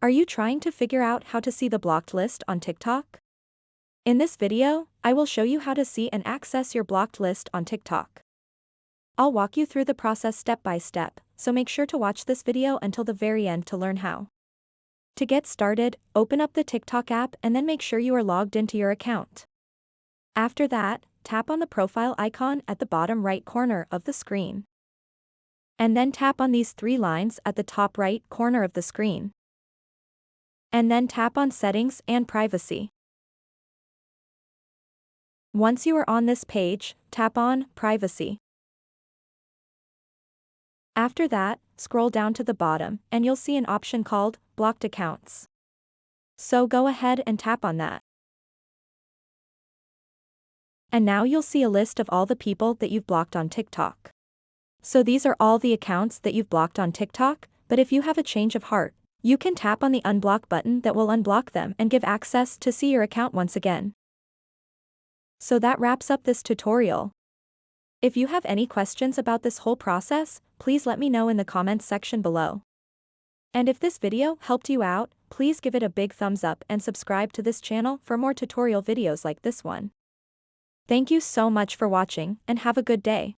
Are you trying to figure out how to see the blocked list on TikTok? In this video, I will show you how to see and access your blocked list on TikTok. I'll walk you through the process step by step, so make sure to watch this video until the very end to learn how. To get started, open up the TikTok app and then make sure you are logged into your account. After that, tap on the profile icon at the bottom right corner of the screen. And then tap on these three lines at the top right corner of the screen. And then tap on Settings and Privacy. Once you are on this page, tap on Privacy. After that, scroll down to the bottom and you'll see an option called Blocked Accounts. So go ahead and tap on that. And now you'll see a list of all the people that you've blocked on TikTok. So these are all the accounts that you've blocked on TikTok, but if you have a change of heart, you can tap on the unblock button that will unblock them and give access to see your account once again. So that wraps up this tutorial. If you have any questions about this whole process, please let me know in the comments section below. And if this video helped you out, please give it a big thumbs up and subscribe to this channel for more tutorial videos like this one. Thank you so much for watching and have a good day.